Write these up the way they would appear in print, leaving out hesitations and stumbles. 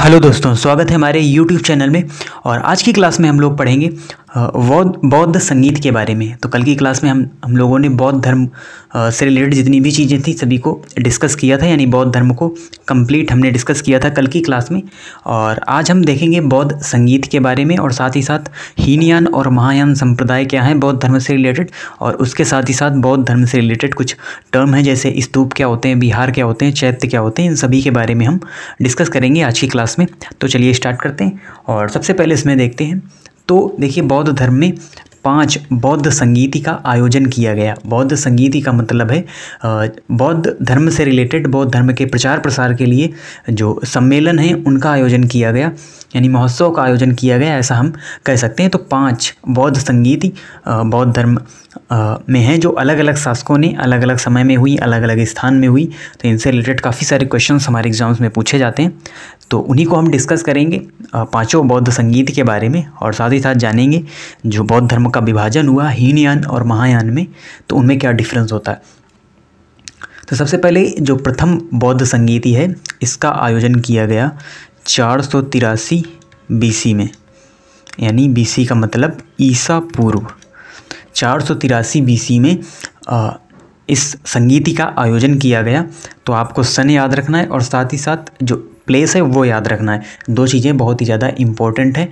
Hello दोस्तों, स्वागत है हमारे YouTube चैनल में। और आज की क्लास में हम लोग पढ़ेंगे बौद्ध संगीत के बारे में। तो कल की क्लास में हम लोगों ने बौद्ध धर्म से रिलेटेड जितनी भी चीज़ें थी सभी को डिस्कस किया था, यानी बौद्ध धर्म को कंप्लीट हमने डिस्कस किया था कल की क्लास में। और आज हम देखेंगे बौद्ध संगीत के बारे में, और साथ ही साथ हीनयान और महायान संप्रदाय क्या हैं बौद्ध धर्म से रिलेटेड, और उसके साथ ही साथ बौद्ध धर्म से रिलेटेड कुछ टर्म हैं जैसे स्तूप क्या होते हैं, विहार क्या होते हैं, चैत्य क्या होते हैं, इन सभी के बारे में हम डिस्कस करेंगे आज की क्लास में। तो चलिए स्टार्ट करते हैं। और सबसे पहले इसमें देखते हैं, तो देखिए बौद्ध धर्म में 5 बौद्ध संगीति का आयोजन किया गया। बौद्ध संगीति का मतलब है बौद्ध धर्म से रिलेटेड, बौद्ध धर्म के प्रचार प्रसार के लिए जो सम्मेलन है उनका आयोजन किया गया, यानी महोत्सव का आयोजन किया गया, ऐसा हम कह सकते हैं। तो 5 बौद्ध संगीति बौद्ध धर्म में हैं, जो अलग अलग शासकों ने अलग अलग समय में हुई, अलग अलग स्थान में हुई। तो इनसे रिलेटेड काफ़ी सारे क्वेश्चंस हमारे एग्जाम्स में पूछे जाते हैं, तो उन्हीं को हम डिस्कस करेंगे 5 बौद्ध संगीत के बारे में। और साथ ही साथ जानेंगे जो बौद्ध धर्म का विभाजन हुआ हीनयान और महायान में, तो उनमें क्या डिफरेंस होता है। तो सबसे पहले जो प्रथम बौद्ध संगीति है, इसका आयोजन किया गया 483 BC में, यानी BC का मतलब ईसा पूर्व। 483 BC में इस संगीति का आयोजन किया गया। तो आपको सन याद रखना है और साथ ही साथ जो प्लेस है वो याद रखना है। 2 चीज़ें बहुत ही ज़्यादा इम्पोर्टेंट है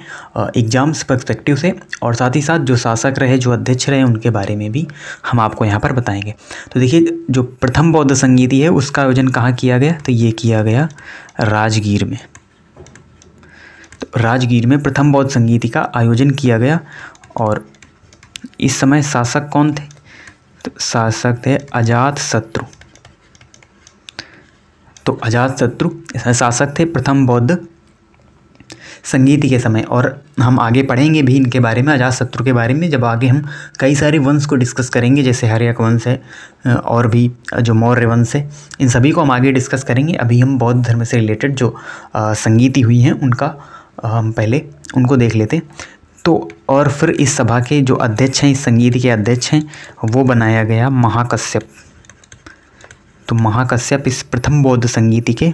एग्जाम्स पर्सपेक्टिव से, और साथ ही साथ जो शासक रहे, जो अध्यक्ष रहे, उनके बारे में भी हम आपको यहाँ पर बताएंगे। तो देखिए जो प्रथम बौद्ध संगीति है उसका आयोजन कहाँ किया गया, तो ये किया गया राजगीर में। तो राजगीर में प्रथम बौद्ध संगीति का आयोजन किया गया। और इस समय शासक कौन थे, तो शासक थे अजातशत्रु। तो अजातशत्रु शासक थे प्रथम बौद्ध संगीति के समय। और हम आगे पढ़ेंगे भी इनके बारे में, अजातशत्रु के बारे में, जब आगे हम कई सारे वंश को डिस्कस करेंगे, जैसे हर्यक वंश है और भी जो मौर्य वंश है, इन सभी को हम आगे डिस्कस करेंगे। अभी हम बौद्ध धर्म से रिलेटेड जो संगीति हुई हैं उनका हम पहले उनको देख लेते हैं। तो और फिर इस सभा के जो अध्यक्ष हैं, इस संगीति के अध्यक्ष हैं, वो बनाया गया महाकश्यप। तो महाकश्यप इस प्रथम बौद्ध संगीति के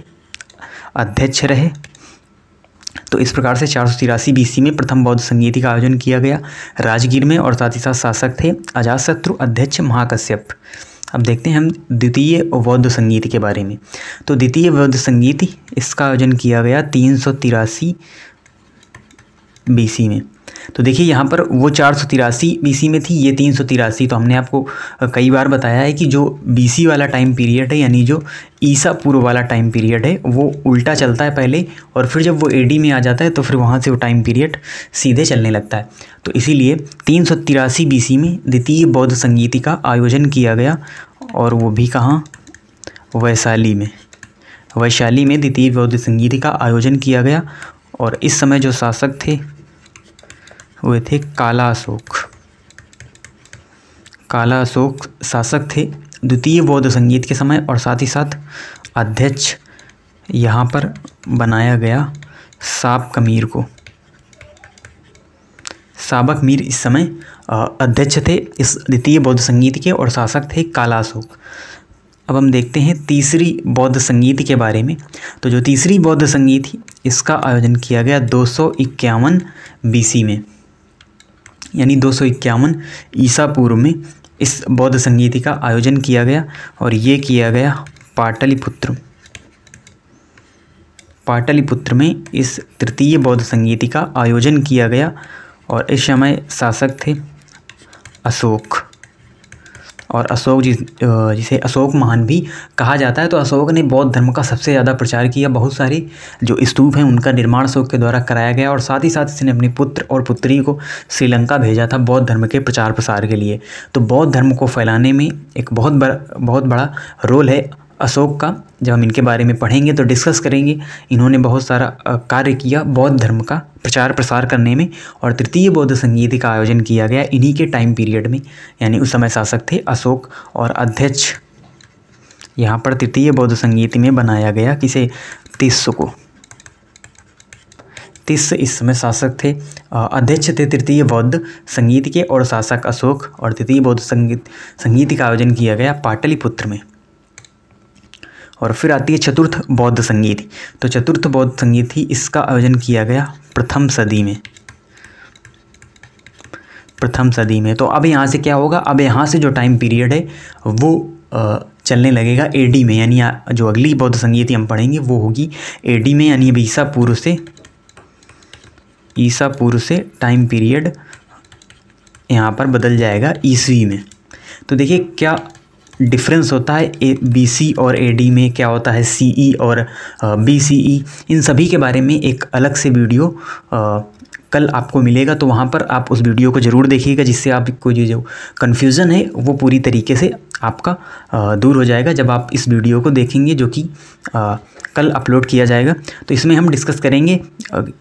अध्यक्ष रहे। तो इस प्रकार से 483 BC में प्रथम बौद्ध संगीति का आयोजन किया गया राजगीर में, और साथ ही साथ शासक थे अजातशत्रु, अध्यक्ष महाकश्यप। अब देखते हैं हम द्वितीय बौद्ध संगीति के बारे में। तो द्वितीय बौद्ध संगीति, इसका आयोजन किया गया 383 BC में। तो देखिए यहाँ पर वो 483 BC में थी, ये 383। तो हमने आपको कई बार बताया है कि जो BC वाला टाइम पीरियड है, यानी जो ईसा पूर्व वाला टाइम पीरियड है, वो उल्टा चलता है पहले, और फिर जब वो AD में आ जाता है तो फिर वहाँ से वो टाइम पीरियड सीधे चलने लगता है। तो इसीलिए 383 BC में द्वितीय बौद्ध संगीति का आयोजन किया गया, और वो भी कहाँ, वैशाली में। वैशाली में द्वितीय बौद्ध संगीति का आयोजन किया गया। और इस समय जो शासक थे वे थे काला अशोक। काला अशोक शासक थे द्वितीय बौद्ध संगीत के समय। और साथ ही साथ अध्यक्ष यहाँ पर बनाया गया साबक मीर को। साबक मीर इस समय अध्यक्ष थे इस द्वितीय बौद्ध संगीत के, और शासक थे काला अशोक। अब हम देखते हैं तीसरी बौद्ध संगीति के बारे में। तो जो तीसरी बौद्ध संगीति, इसका आयोजन किया गया 251 BC में, यानी 251 ईसा पूर्व में इस बौद्ध संगीति का आयोजन किया गया। और ये किया गया पाटलिपुत्र। पाटलिपुत्र में इस तृतीय बौद्ध संगीति का आयोजन किया गया। और इस समय शासक थे अशोक। और अशोक जिसे अशोक महान भी कहा जाता है। तो अशोक ने बौद्ध धर्म का सबसे ज़्यादा प्रचार किया। बहुत सारे जो स्तूप हैं उनका निर्माण अशोक के द्वारा कराया गया, और साथ ही साथ इसने अपने पुत्र और पुत्री को श्रीलंका भेजा था बौद्ध धर्म के प्रचार प्रसार के लिए। तो बौद्ध धर्म को फैलाने में एक बहुत बड़ा रोल है अशोक का। जब हम इनके बारे में पढ़ेंगे तो डिस्कस करेंगे। इन्होंने बहुत सारा कार्य किया बौद्ध धर्म का प्रचार प्रसार करने में। और तृतीय बौद्ध संगीति का आयोजन किया गया इन्हीं के टाइम पीरियड में, यानी उस समय शासक थे अशोक, और अध्यक्ष यहाँ पर तृतीय बौद्ध संगीति में बनाया गया किसे, तिस्स को। तिस्स इस समय शासक थे, अध्यक्ष थे तृतीय बौद्ध संगीत के, और शासक अशोक। और तृतीय बौद्ध संगीत का आयोजन किया गया पाटलिपुत्र में। और फिर आती है चतुर्थ बौद्ध संगीति। तो चतुर्थ बौद्ध संगीति, इसका आयोजन किया गया प्रथम सदी में। तो अब यहाँ से क्या होगा, अब यहाँ से जो टाइम पीरियड है वो चलने लगेगा एडी में, यानी जो अगली बौद्ध संगीति हम पढ़ेंगे वो होगी एडी में, यानी अब ईसा पूर्व से टाइम पीरियड यहाँ पर बदल जाएगा ईसवी में। तो देखिए क्या डिफरेंस होता है बीसी और एडी में, क्या होता है सीई और बीसीई, इन सभी के बारे में एक अलग से वीडियो कल आपको मिलेगा। तो वहाँ पर आप उस वीडियो को ज़रूर देखिएगा, जिससे आपको जो कन्फ्यूज़न है वो पूरी तरीके से आपका दूर हो जाएगा जब आप इस वीडियो को देखेंगे, जो कि कल अपलोड किया जाएगा। तो इसमें हम डिस्कस करेंगे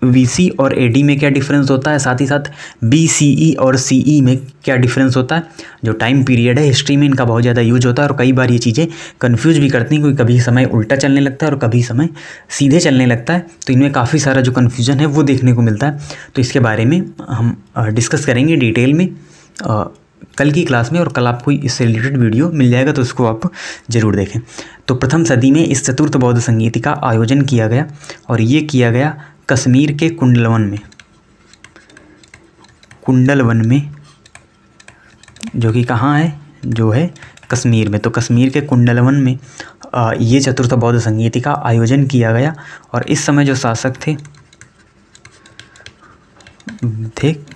वीसी और एडी में क्या डिफरेंस होता है, साथ ही साथ बीसीई और सीई में क्या डिफरेंस होता है। जो टाइम पीरियड है हिस्ट्री में इनका बहुत ज़्यादा यूज होता है, और कई बार ये चीज़ें कन्फ्यूज भी करती हैं, क्योंकि कभी समय उल्टा चलने लगता है और कभी समय सीधे चलने लगता है। तो इनमें काफ़ी सारा जो कन्फ्यूज़न है वो देखने को मिलता है। तो इसके बारे में हम डिस्कस करेंगे डिटेल में कल की क्लास में, और कल आपको इससे रिलेटेड वीडियो मिल जाएगा, तो उसको आप ज़रूर देखें। तो प्रथम सदी में इस चतुर्थ बौद्ध संगीति का आयोजन किया गया, और ये किया गया कश्मीर के कुंडलवन में, जो कि कहाँ है, जो है कश्मीर में। तो कश्मीर के कुंडलवन में ये चतुर्थ बौद्ध संगीति का आयोजन किया गया, और इस समय जो शासक थे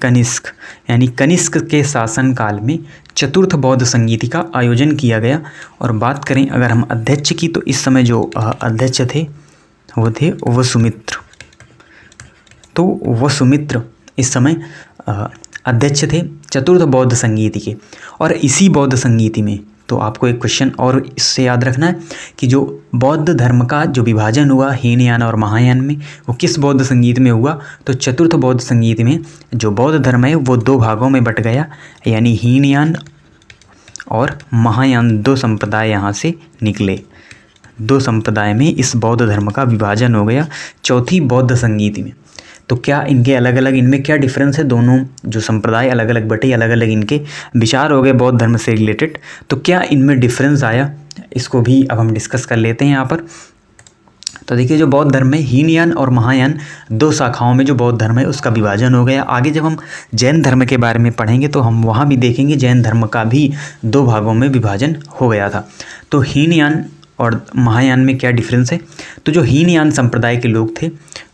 कनिष्क, यानी कनिष्क के शासनकाल में चतुर्थ बौद्ध संगीति का आयोजन किया गया। और बात करें अगर हम अध्यक्ष की, तो इस समय जो अध्यक्ष थे वो थे वसुमित्र। तो वसुमित्र इस समय अध्यक्ष थे चतुर्थ बौद्ध संगीति के। और इसी बौद्ध संगीति में, तो आपको एक क्वेश्चन और इससे याद रखना है कि जो बौद्ध धर्म का जो विभाजन हुआ हीनयान और महायान में, वो किस बौद्ध संगीत में हुआ। तो चतुर्थ बौद्ध संगीत में जो बौद्ध धर्म है वो दो भागों में बट गया, यानी हीनयान और महायान, दो संप्रदाय यहाँ से निकले। दो संप्रदाय में इस बौद्ध धर्म का विभाजन हो गया चौथी बौद्ध संगीति में। तो क्या इनके अलग अलग, इनमें क्या डिफरेंस है, दोनों जो संप्रदाय अलग अलग बटे, अलग अलग इनके विचार हो गए बौद्ध धर्म से रिलेटेड, तो क्या इनमें डिफरेंस आया, इसको भी अब हम डिस्कस कर लेते हैं यहाँ पर। तो देखिए जो बौद्ध धर्म में हीनयान और महायान दो शाखाओं में जो बौद्ध धर्म है उसका विभाजन हो गया। आगे जब हम जैन धर्म के बारे में पढ़ेंगे तो हम वहाँ भी देखेंगे जैन धर्म का भी दो भागों में विभाजन हो गया था। तो हीनयान और महायान में क्या डिफरेंस है। तो जो हीनयान संप्रदाय के लोग थे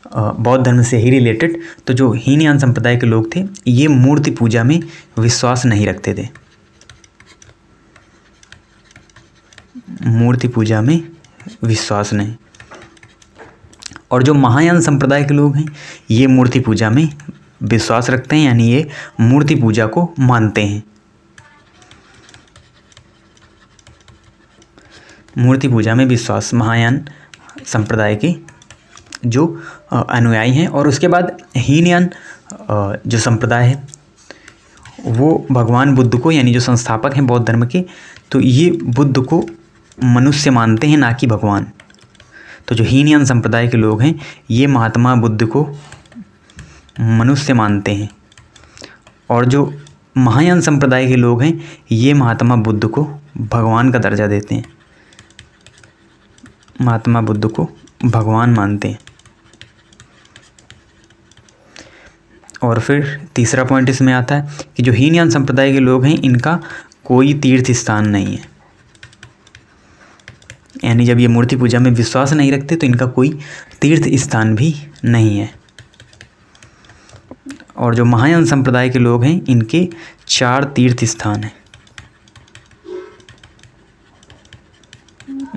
बौद्ध धर्म से ही रिलेटेड, तो जो हीनयान संप्रदाय के लोग थे ये मूर्ति पूजा में विश्वास नहीं रखते थे, मूर्ति पूजा में विश्वास नहीं। और जो महायान संप्रदाय के लोग हैं ये मूर्ति पूजा में विश्वास रखते हैं, यानी ये मूर्ति पूजा को मानते हैं। मूर्ति पूजा में विश्वास महायान संप्रदाय के जो अनुयायी हैं। और उसके बाद हीनयान जो संप्रदाय है वो भगवान बुद्ध को, यानी जो संस्थापक हैं बौद्ध धर्म के, तो ये बुद्ध को मनुष्य मानते हैं, ना कि भगवान। तो जो हीनयान संप्रदाय के लोग हैं ये महात्मा बुद्ध को मनुष्य मानते हैं, और जो महायान संप्रदाय के लोग हैं ये महात्मा बुद्ध को भगवान का दर्जा देते हैं, महात्मा बुद्ध को भगवान मानते हैं। और फिर तीसरा पॉइंट इसमें आता है कि जो हीनयान संप्रदाय के लोग हैं इनका कोई तीर्थ स्थान नहीं है, यानी जब ये मूर्ति पूजा में विश्वास नहीं रखते तो इनका कोई तीर्थ स्थान भी नहीं है। और जो महायान संप्रदाय के लोग हैं इनके 4 तीर्थ स्थान हैं।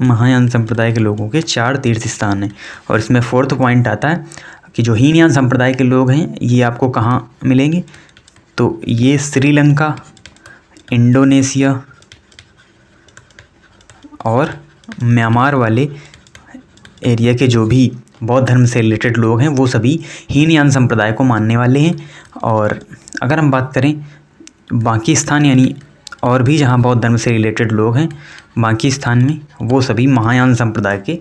महायान संप्रदाय के लोगों के 4 तीर्थ स्थान हैं। और इसमें 4th पॉइंट आता है कि जो हीनयान संप्रदाय के लोग हैं ये आपको कहाँ मिलेंगे, तो ये श्रीलंका, इंडोनेशिया और म्यांमार वाले एरिया के जो भी बौद्ध धर्म से रिलेटेड लोग हैं वो सभी हीनयान संप्रदाय को मानने वाले हैं। और अगर हम बात करें बाकी स्थान, यानी और भी जहाँ बौद्ध धर्म से रिलेटेड लोग हैं बाकी स्थान में, वो सभी महायान संप्रदाय के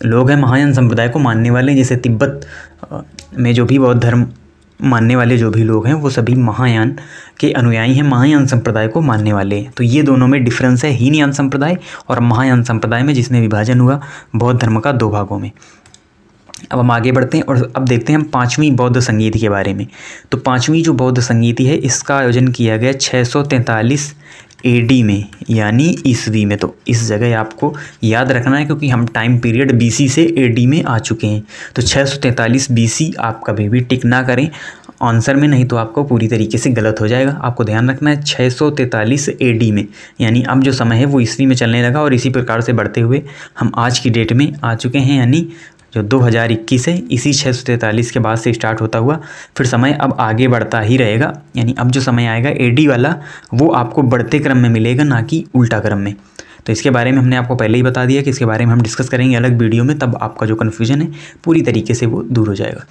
लोग हैं, महायान संप्रदाय को मानने वाले हैं। जैसे तिब्बत में जो भी बौद्ध धर्म मानने वाले जो भी लोग हैं वो सभी महायान के अनुयायी हैं, महायान संप्रदाय को मानने वाले। तो ये दोनों में डिफरेंस है, हीनयान संप्रदाय और महायान संप्रदाय में, जिसमें विभाजन हुआ बौद्ध धर्म का 2 भागों में। अब हम आगे बढ़ते हैं और अब देखते हैं हम 5वीं बौद्ध संगीति के बारे में। तो 5वीं जो बौद्ध संगीति है इसका आयोजन किया गया 643 AD में, यानी ईस्वी में। तो इस जगह आपको याद रखना है क्योंकि हम टाइम पीरियड BC से AD में आ चुके हैं। तो 643 BC आप कभी भी टिक ना करें आंसर में, नहीं तो आपको पूरी तरीके से गलत हो जाएगा। आपको ध्यान रखना है 643 AD में, यानी अब जो समय है वो ईस्वी में चलने लगा और इसी प्रकार से बढ़ते हुए हम आज की डेट में आ चुके हैं, यानी जो 2021 है इसी 643 के बाद से स्टार्ट होता हुआ फिर समय अब आगे बढ़ता ही रहेगा। यानी अब जो समय आएगा AD वाला वो आपको बढ़ते क्रम में मिलेगा, ना कि उल्टा क्रम में। तो इसके बारे में हमने आपको पहले ही बता दिया कि इसके बारे में हम डिस्कस करेंगे अलग वीडियो में, तब आपका जो कन्फ्यूजन है पूरी तरीके से वो दूर हो जाएगा।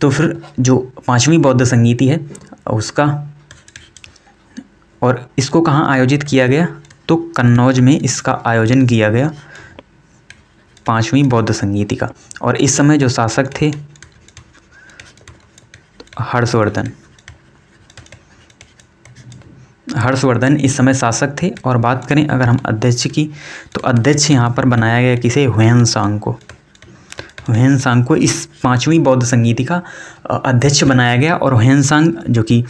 तो फिर जो 5वीं बौद्ध संगीति है उसका, और इसको कहाँ आयोजित किया गया, तो कन्नौज में इसका आयोजन किया गया 5वीं बौद्ध संगीति का। और इस समय जो शासक थे हर्षवर्धन इस समय शासक थे। और बात करें अगर हम अध्यक्ष की, तो अध्यक्ष यहाँ पर बनाया गया किसे, ह्वेनसांग को इस 5वीं बौद्ध संगीति का अध्यक्ष बनाया गया। और ह्वेनसांग जो कि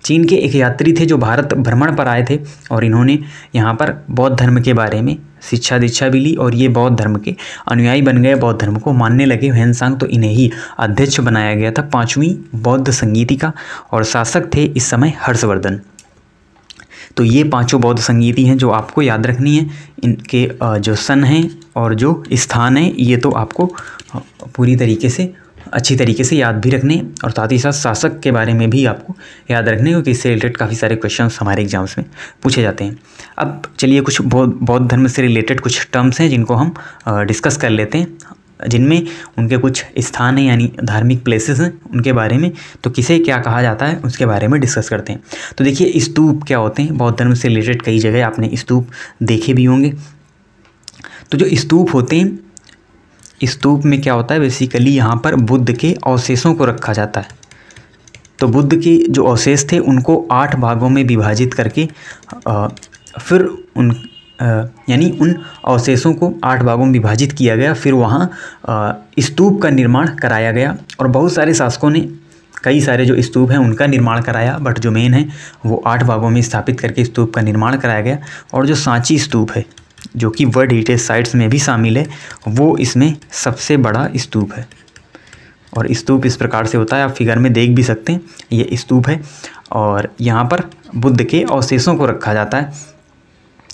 चीन के एक यात्री थे जो भारत भ्रमण पर आए थे, और इन्होंने यहाँ पर बौद्ध धर्म के बारे में शिक्षा दीक्षा भी ली और ये बौद्ध धर्म के अनुयायी बन गए, बौद्ध धर्म को मानने लगे ह्वेनसांग। तो इन्हें ही अध्यक्ष बनाया गया था 5वीं बौद्ध संगीति का, और शासक थे इस समय हर्षवर्धन। तो ये 5 बौद्ध संगीति हैं जो आपको याद रखनी है। इनके जो सन हैं और जो स्थान हैं ये तो आपको पूरी तरीके से अच्छी तरीके से याद भी रखने, और साथ ही साथ शासक के बारे में भी आपको याद रखने, क्योंकि इससे रिलेटेड काफ़ी सारे क्वेश्चंस हमारे एग्जाम्स में पूछे जाते हैं। अब चलिए कुछ बौद्ध धर्म से रिलेटेड कुछ टर्म्स हैं जिनको हम डिस्कस कर लेते हैं, जिनमें उनके कुछ स्थान हैं यानी धार्मिक प्लेसेस हैं उनके बारे में, तो किसे क्या कहा जाता है उसके बारे में डिस्कस करते हैं। तो देखिए स्तूप क्या होते हैं, बौद्ध धर्म से रिलेटेड कई जगह आपने स्तूप देखे भी होंगे। तो जो स्तूप होते हैं, स्तूप में क्या होता है, बेसिकली यहाँ पर बुद्ध के अवशेषों को रखा जाता है। तो बुद्ध के जो अवशेष थे उनको 8 भागों में विभाजित करके फिर यानी उन अवशेषों को 8 भागों में विभाजित किया गया, फिर वहाँ स्तूप का निर्माण कराया गया। और बहुत सारे शासकों ने कई सारे जो स्तूप हैं उनका निर्माण कराया, बट जो मेन है वो 8 भागों में स्थापित करके स्तूप का निर्माण कराया गया। और जो सांची स्तूप है जो कि वर्ल्ड हेरिटेज साइट्स में भी शामिल है, वो इसमें सबसे बड़ा स्तूप है। और स्तूप इस प्रकार से होता है, आप फिगर में देख भी सकते हैं, ये स्तूप है। और यहाँ पर बुद्ध के अवशेषों को रखा जाता है,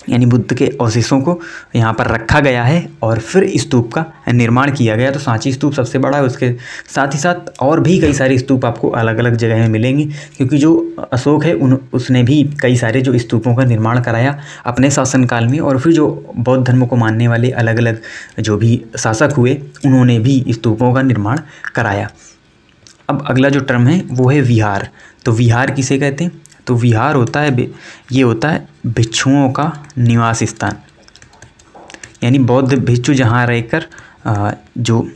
यानी बुद्ध के अवशेषों को यहाँ पर रखा गया है और फिर स्तूप का निर्माण किया गया। तो सांची स्तूप सबसे बड़ा है, उसके साथ ही साथ और भी कई सारे स्तूप आपको अलग अलग जगह में मिलेंगे, क्योंकि जो अशोक है उसने भी कई सारे जो स्तूपों का निर्माण कराया अपने शासनकाल में। और फिर जो बौद्ध धर्म को मानने वाले अलग अलग जो भी शासक हुए उन्होंने भी स्तूपों का निर्माण कराया। अब अगला जो टर्म है वो है विहार। तो विहार किसे कहते हैं, तो विहार होता है, ये होता है भिक्षुओं का निवास स्थान, यानी बौद्ध भिक्षु जहाँ रहकर जो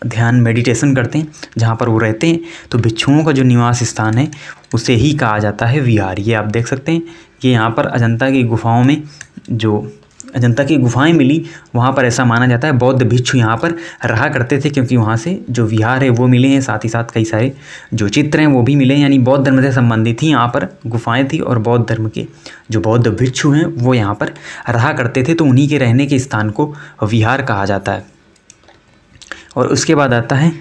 ध्यान मेडिटेशन करते हैं, जहाँ पर वो रहते हैं, तो भिक्षुओं का जो निवास स्थान है उसे ही कहा जाता है विहार। ये आप देख सकते हैं कि यहाँ पर अजंता की गुफाओं में जो अजंता की गुफाएं मिली, वहाँ पर ऐसा माना जाता है बौद्ध भिक्षु यहाँ पर रहा करते थे, क्योंकि वहाँ से जो विहार है वो मिले हैं, साथ ही साथ कई सारे जो चित्र हैं वो भी मिले हैं, यानी बौद्ध धर्म से संबंधित ही यहाँ पर गुफाएं थी। और बौद्ध धर्म के जो बौद्ध भिक्षु हैं वो यहाँ पर रहा करते थे, तो उन्हीं के रहने के स्थान को विहार कहा जाता है। और उसके बाद आता है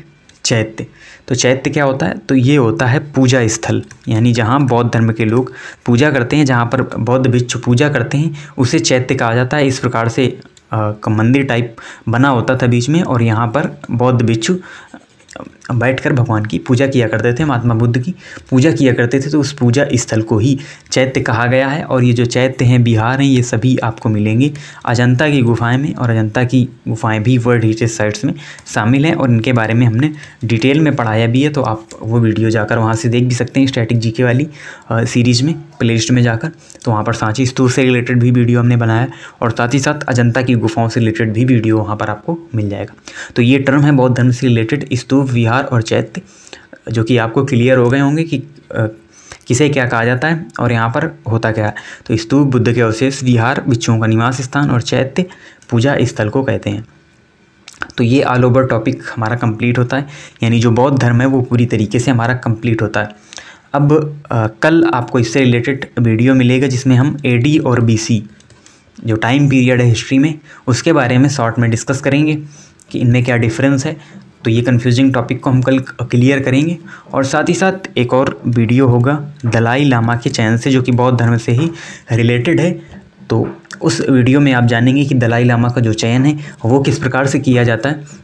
चैत्य। तो चैत्य क्या होता है, तो ये होता है पूजा स्थल, यानी जहाँ बौद्ध धर्म के लोग पूजा करते हैं, जहाँ पर बौद्ध भिक्षु पूजा करते हैं उसे चैत्य कहा जाता है। इस प्रकार से मंदिर टाइप बना होता था बीच में, और यहाँ पर बौद्ध भिक्षु बैठकर भगवान की पूजा किया करते थे, महात्मा बुद्ध की पूजा किया करते थे। तो उस पूजा स्थल को ही चैत्य कहा गया है। और ये जो चैत्य हैं, विहार हैं, ये सभी आपको मिलेंगे अजंता की गुफाएं में, और अजंता की गुफाएं भी वर्ल्ड हेरिटेज साइट्स में शामिल हैं, और इनके बारे में हमने डिटेल में पढ़ाया भी है। तो आप वो वीडियो जाकर वहाँ से देख भी सकते हैं, स्टैटिक जीके वाली सीरीज़ में प्लेलिस्ट में जाकर। तो वहाँ पर सांची स्तूप से रिलेटेड भी वीडियो हमने बनाया, और साथ ही साथ अजंता की गुफाओं से रिलेटेड भी वीडियो वहाँ पर आपको मिल जाएगा। तो ये टर्म है बौद्ध धर्म से रिलेटेड स्तूप, विहार और चैत्य, जो कि आपको क्लियर हो गए होंगे कि किसे क्या कहा जाता है और यहाँ पर होता क्या है। तो स्तूप, बुद्ध के अवशेष, विहार, बिच्छुओं का निवास स्थान और चैत्य पूजा स्थल को कहते हैं। तो ये ऑल ओवर टॉपिक हमारा कंप्लीट होता है, यानी जो बौद्ध धर्म है वो पूरी तरीके से हमारा कंप्लीट होता है। अब कल आपको इससे रिलेटेड वीडियो मिलेगा जिसमें हम AD और BC जो टाइम पीरियड है हिस्ट्री में उसके बारे में शॉर्ट में डिस्कस करेंगे कि इनमें क्या डिफरेंस है। तो ये कन्फ्यूजिंग टॉपिक को हम कल क्लियर करेंगे। और साथ ही साथ एक और वीडियो होगा दलाई लामा के चयन से, जो कि बौद्ध धर्म से ही रिलेटेड है। तो उस वीडियो में आप जानेंगे कि दलाई लामा का जो चयन है वो किस प्रकार से किया जाता है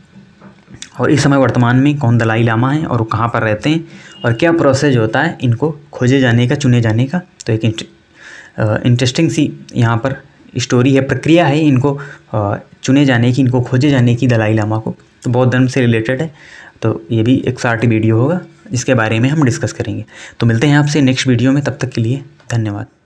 और इस समय वर्तमान में कौन दलाई लामा है और वो कहाँ पर रहते हैं और क्या प्रोसेस होता है इनको खोजे जाने का, चुने जाने का। तो एक इंटरेस्टिंग सी यहाँ पर स्टोरी है, प्रक्रिया है इनको चुने जाने की, इनको खोजे जाने की दलाई लामा को। तो बौद्ध धर्म से रिलेटेड है, तो ये भी एक शॉर्ट वीडियो होगा जिसके बारे में हम डिस्कस करेंगे। तो मिलते हैं आपसे नेक्स्ट वीडियो में, तब तक के लिए धन्यवाद।